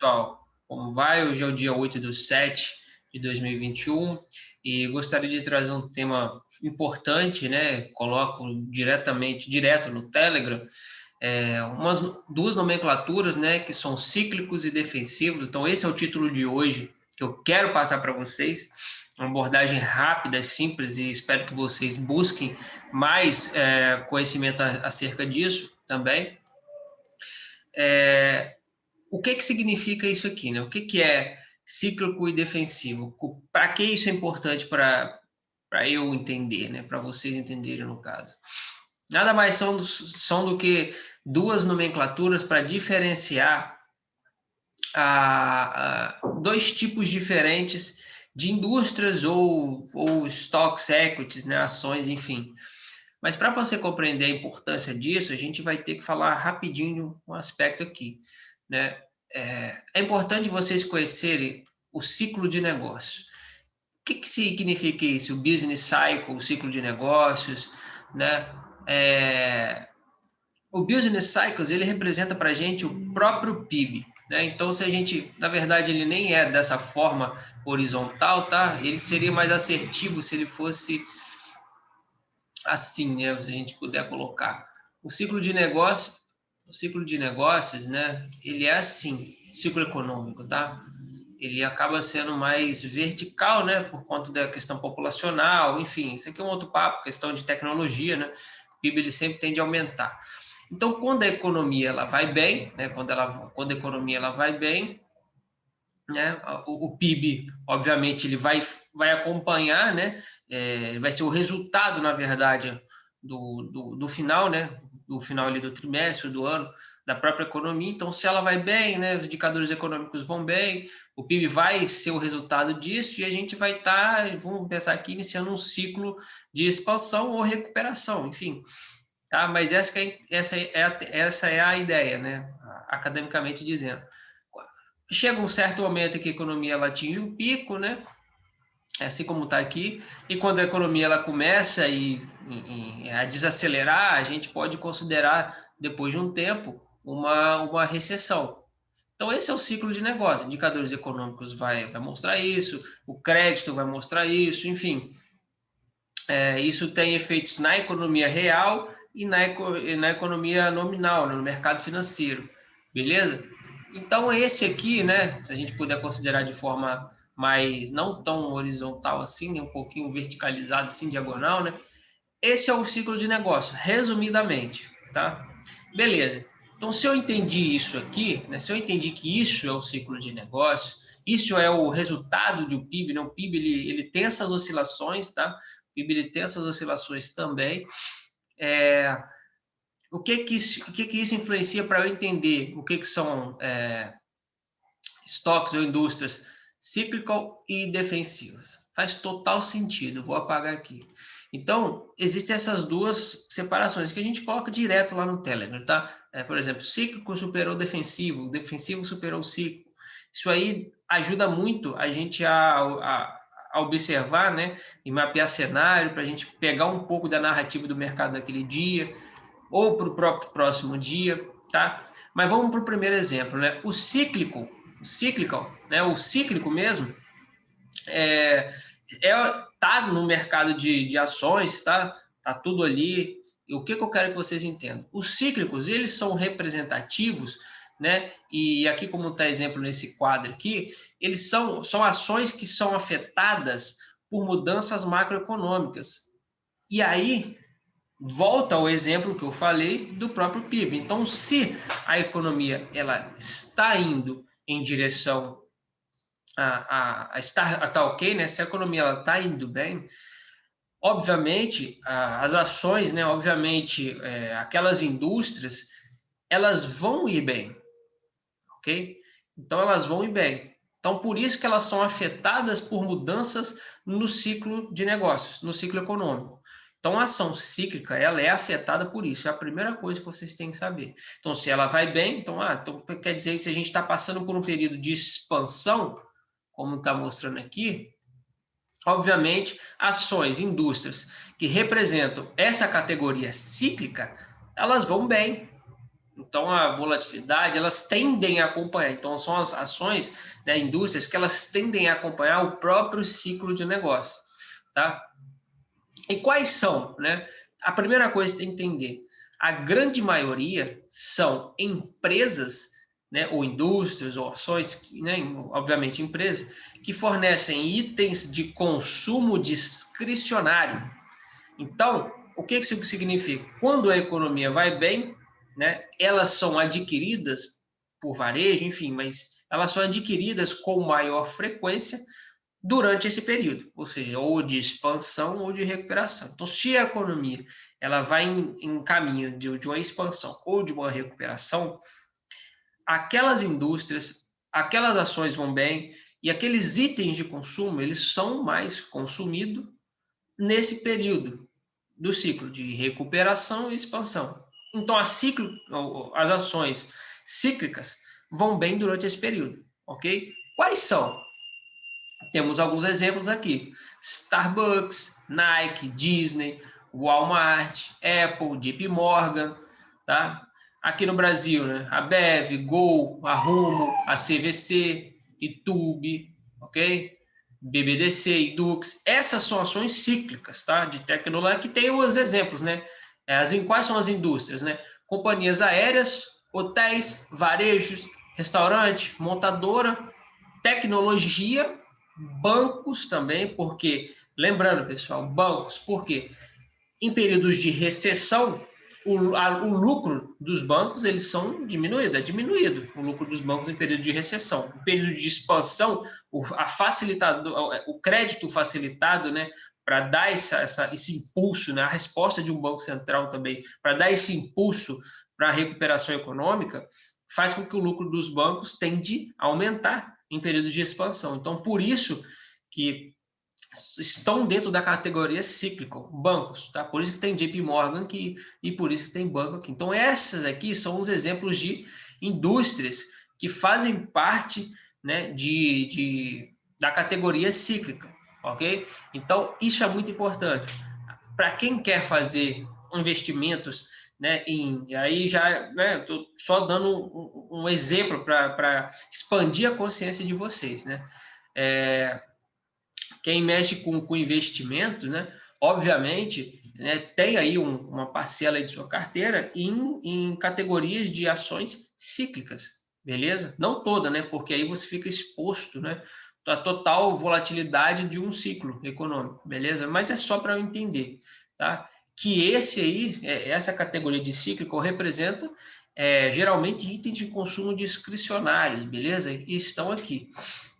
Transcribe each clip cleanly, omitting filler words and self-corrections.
pessoal, como vai? Hoje é o dia 8/7 de 2021 e gostaria de trazer um tema importante, né? Coloco direto no Telegram, duas nomenclaturas, né? Que são cíclicos e defensivos. Então, esse é o título de hoje que eu quero passar para vocês. Uma abordagem rápida, simples, e espero que vocês busquem mais conhecimento acerca disso também. O que significa isso aqui, né? O que é cíclico e defensivo? Para que isso é importante para eu entender, né? Para vocês entenderem no caso. Nada mais são do que duas nomenclaturas para diferenciar dois tipos diferentes de indústrias ou stocks, equities, né? Ações, enfim. Mas para você compreender a importância disso, a gente vai ter que falar rapidinho um aspecto aqui, né? É importante vocês conhecerem o ciclo de negócios. O que significa isso? O business cycle, o ciclo de negócios, né? O business cycles, ele representa para a gente o próprio PIB, né? Então, se a gente, na verdade, ele nem é dessa forma horizontal, tá? Ele seria mais assertivo se ele fosse assim, né? Se a gente puder colocar. O ciclo de negócios, né? Ele é assim, ciclo econômico, tá? Ele acaba sendo mais vertical, né? Por conta da questão populacional, enfim. Isso aqui é um outro papo, questão de tecnologia, né? O PIB ele sempre tende a aumentar. Então, quando a economia ela vai bem, né? Quando a economia ela vai bem, né? O PIB, obviamente, ele vai acompanhar, né? Vai ser o resultado, na verdade, do final, né? Do final ali do trimestre, do ano, da própria economia. Então, se ela vai bem, né? Os indicadores econômicos vão bem, o PIB vai ser o resultado disso e a gente vai estar, vamos pensar aqui, iniciando um ciclo de expansão ou recuperação, enfim. Tá? Mas essa é a ideia, né? Academicamente dizendo. Chega um certo momento em que a economia ela atinge um pico, né? Assim como está aqui, e quando a economia ela começa a desacelerar, a gente pode considerar, depois de um tempo, uma recessão. Então, esse é o ciclo de negócio. Indicadores econômicos vai mostrar isso, o crédito vai mostrar isso, enfim. Isso tem efeitos na economia real e na economia nominal, no mercado financeiro, beleza? Então, esse aqui, né, se a gente puder considerar de forma mais, não tão horizontal assim, um pouquinho verticalizado assim, diagonal, né? Esse é o ciclo de negócio, resumidamente, tá? Beleza. Então, se eu entendi isso aqui, né, se eu entendi que isso é o ciclo de negócio, isso é o resultado do PIB, né? O PIB ele tem essas oscilações, tá? O PIB ele tem essas oscilações também. O que isso influencia para eu entender o que são estoques ou indústrias cíclical e defensivas? Faz total sentido, vou apagar aqui. Então, existem essas duas separações que a gente coloca direto lá no Telegram, tá? Por exemplo, cíclico superou defensivo, defensivo superou cíclico. Isso aí ajuda muito a gente a observar, né? E mapear cenário, para a gente pegar um pouco da narrativa do mercado daquele dia, ou para o próprio próximo dia, tá? Mas vamos para o primeiro exemplo, né? O cíclico, né? O cíclico mesmo, tá no mercado de ações, tá? Tá tudo ali. E o que eu quero que vocês entendam? Os cíclicos, eles são representativos, né? E aqui, como está exemplo nesse quadro aqui, eles são ações que são afetadas por mudanças macroeconômicas. E aí, volta ao exemplo que eu falei do próprio PIB. Então, se a economia ela está indo em direção a estar ok, né? Se a economia ela está indo bem, obviamente as ações, né? Obviamente aquelas indústrias elas vão ir bem, ok? Então elas vão ir bem. Então por isso que elas são afetadas por mudanças no ciclo de negócios, no ciclo econômico. Então a ação cíclica ela é afetada por isso. É a primeira coisa que vocês têm que saber. Então se ela vai bem, então quer dizer que se a gente está passando por um período de expansão, como está mostrando aqui, obviamente, ações, indústrias que representam essa categoria cíclica, elas vão bem, Então, a volatilidade, elas tendem a acompanhar. Então, são as ações, né, indústrias, que elas tendem a acompanhar o próprio ciclo de negócio, tá? E quais são, né? A primeira coisa que tem que entender, a grande maioria são empresas, né, ou indústrias, ou ações, né, obviamente empresas, que fornecem itens de consumo discricionário. Então, o que isso significa? Quando a economia vai bem, né, elas são adquiridas por varejo, enfim, mas elas são adquiridas com maior frequência durante esse período, ou seja, ou de expansão ou de recuperação. Então, se a economia ela vai em caminho de uma expansão ou de uma recuperação, aquelas indústrias, aquelas ações vão bem e aqueles itens de consumo, eles são mais consumidos nesse período do ciclo de recuperação e expansão. Então, as ações cíclicas vão bem durante esse período, ok? Quais são? Temos alguns exemplos aqui: Starbucks, Nike, Disney, Walmart, Apple, JP Morgan, tá? Aqui no Brasil, né? A Bev, Gol, a Rumo, a CVC, Itube, ok? BBDC, Edux, essas são ações cíclicas, tá? De tecnologia, que tem os exemplos, né? Quais são as indústrias, né? Companhias aéreas, hotéis, varejos, restaurante, montadora, tecnologia, bancos também, porque, lembrando, pessoal, bancos, porque em períodos de recessão, o lucro dos bancos, eles são diminuídos, é diminuído o lucro dos bancos em período de recessão. Em período de expansão, o crédito facilitado, né, para dar esse impulso, né, a resposta de um banco central também, para dar esse impulso para a recuperação econômica, faz com que o lucro dos bancos tende a aumentar em período de expansão. Então, por isso que estão dentro da categoria cíclico, bancos, tá? Por isso que tem JP Morgan aqui e por isso que tem banco aqui. Então, essas aqui são os exemplos de indústrias que fazem parte, né, da categoria cíclica, ok? Então, isso é muito importante. Para quem quer fazer investimentos, né, aí já, né, estou só dando um exemplo para expandir a consciência de vocês, né? Quem mexe com investimento, né, obviamente, né, tem aí uma parcela de sua carteira em categorias de ações cíclicas, beleza? Não toda, né, porque aí você fica exposto, né, à total volatilidade de um ciclo econômico, beleza? Mas é só para eu entender, tá? Que essa categoria de cíclico representa geralmente itens de consumo discricionários, beleza? E estão aqui.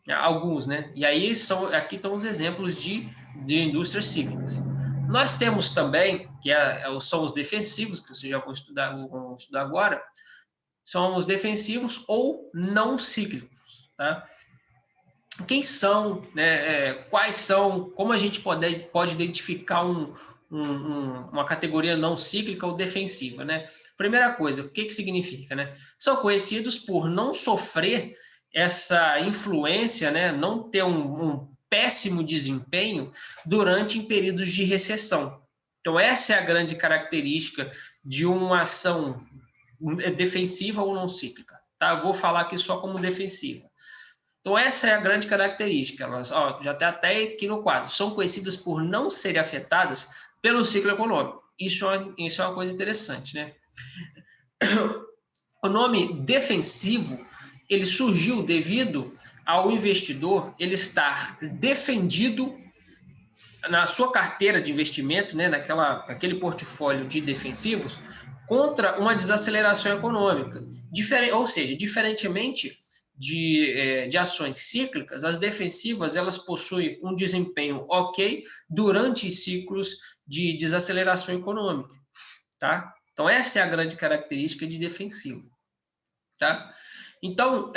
Alguns, né? E aí aqui estão os exemplos de indústrias cíclicas. Nós temos também, são os defensivos, que vocês já vão estudar agora, são os defensivos ou não cíclicos, tá? Quem são, né? Quais são, como a gente pode identificar uma categoria não cíclica ou defensiva, né? Primeira coisa, o que significa, né? São conhecidos por não sofrer essa influência, né? Não ter um péssimo desempenho durante períodos de recessão. Então, essa é a grande característica de uma ação defensiva ou não cíclica, tá? Eu vou falar aqui só como defensiva. Então, essa é a grande característica. Elas, já está até aqui no quadro. São conhecidas por não serem afetadas pelo ciclo econômico. Isso é uma coisa interessante, né? O nome defensivo, ele surgiu devido ao investidor ele estar defendido na sua carteira de investimento, né, naquele portfólio de defensivos, contra uma desaceleração econômica. Ou seja, diferentemente de ações cíclicas, as defensivas elas possuem um desempenho ok durante ciclos de desaceleração econômica, tá? Então, essa é a grande característica de defensivo, tá? Então,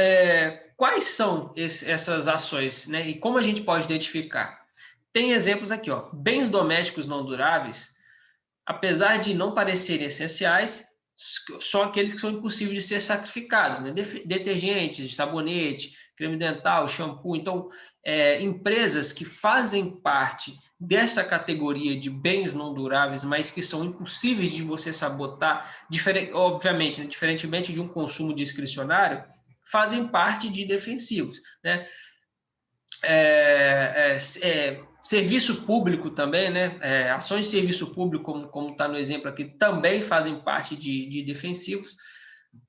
quais são essas ações, né? E como a gente pode identificar? Tem exemplos aqui, ó. Bens domésticos não duráveis, apesar de não parecerem essenciais, são aqueles que são impossíveis de ser sacrificados, né? Detergentes, sabonete, creme dental, shampoo. Então, empresas que fazem parte dessa categoria de bens não duráveis, mas que são impossíveis de você sabotar, obviamente, né, diferentemente de um consumo discricionário, fazem parte de defensivos, né? Serviço público também, né? Ações de serviço público, como está no exemplo aqui, também fazem parte de defensivos,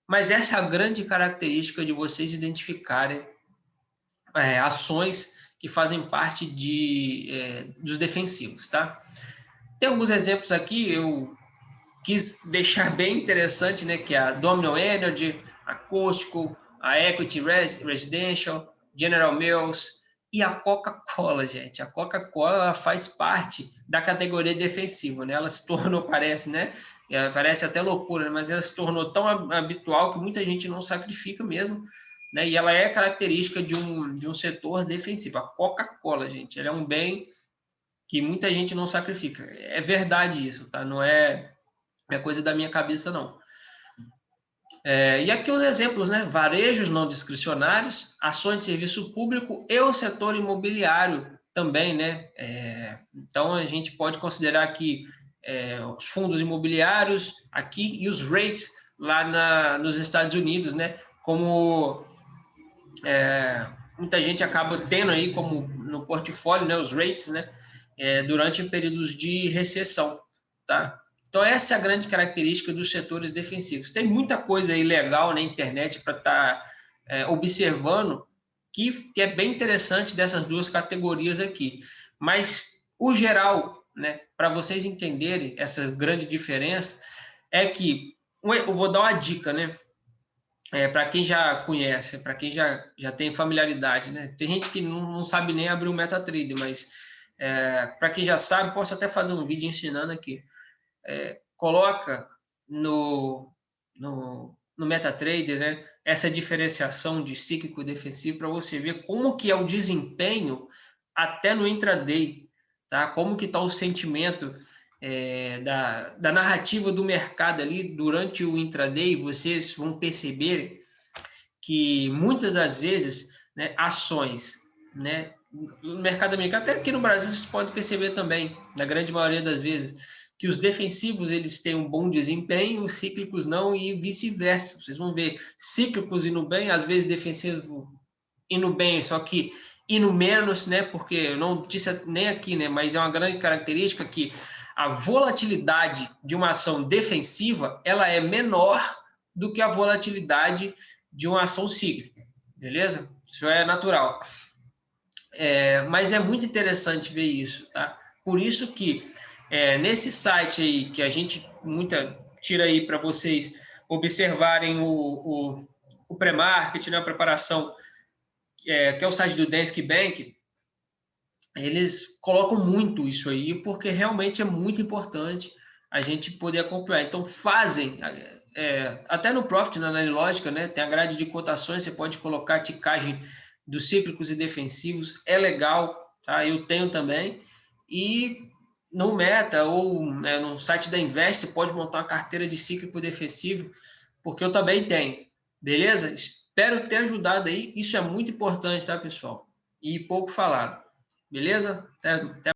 mas essa é a grande característica de vocês identificarem ações que fazem parte dos defensivos, tá? Tem alguns exemplos aqui, eu quis deixar bem interessante, né? Que é a Dominion Energy, a Costco, a Equity Residential, General Mills e a Coca-Cola, gente. A Coca-Cola faz parte da categoria defensiva, né? Ela se tornou, parece, né? Parece até loucura, né? Mas ela se tornou tão habitual que muita gente não sacrifica mesmo, né? E ela é característica de um setor defensivo. A Coca-Cola, gente, ela é um bem que muita gente não sacrifica. É verdade isso, tá? Não é coisa da minha cabeça, não. E aqui os exemplos, né? Varejos não discricionários, ações de serviço público e o setor imobiliário também, né? Então, a gente pode considerar aqui os fundos imobiliários aqui e os rates lá nos Estados Unidos, né? Como muita gente acaba tendo aí como no portfólio, né? Os rates, né? Durante períodos de recessão, tá? Então, essa é a grande característica dos setores defensivos. Tem muita coisa aí legal na internet para estar observando que é bem interessante dessas duas categorias aqui. Mas, o geral, né, para vocês entenderem essa grande diferença, é que, eu vou dar uma dica, né? Para quem já conhece, para quem já tem familiaridade, né? Tem gente que não sabe nem abrir o MetaTrader, mas para quem já sabe, posso até fazer um vídeo ensinando aqui. Coloca no MetaTrader, né, essa diferenciação de cíclico e defensivo para você ver como que é o desempenho até no intraday, tá? Como que está o sentimento da narrativa do mercado ali durante o intraday. Vocês vão perceber que muitas das vezes, né, ações, né, no mercado americano, até aqui no Brasil, vocês podem perceber também, na grande maioria das vezes, que os defensivos eles têm um bom desempenho, os cíclicos não, e vice-versa. Vocês vão ver cíclicos indo bem, às vezes defensivos indo bem, só que indo menos, né? Porque eu não disse nem aqui, né? Mas é uma grande característica que a volatilidade de uma ação defensiva ela é menor do que a volatilidade de uma ação cíclica, beleza? Isso é natural. Mas é muito interessante ver isso, tá? Por isso que nesse site aí que a gente tira aí para vocês observarem o pré-market, né, a preparação, que é o site do Danske Bank, eles colocam muito isso aí, porque realmente é muito importante a gente poder acompanhar. Então, fazem, até no Profit, na Analogica, né, tem a grade de cotações, você pode colocar a ticagem dos cíclicos e defensivos, é legal, tá? Eu tenho também. E no Meta ou no site da Invest, você pode montar uma carteira de cíclico defensivo, porque eu também tenho, beleza? Espero ter ajudado aí, isso é muito importante, tá, pessoal? E pouco falado. Beleza? Até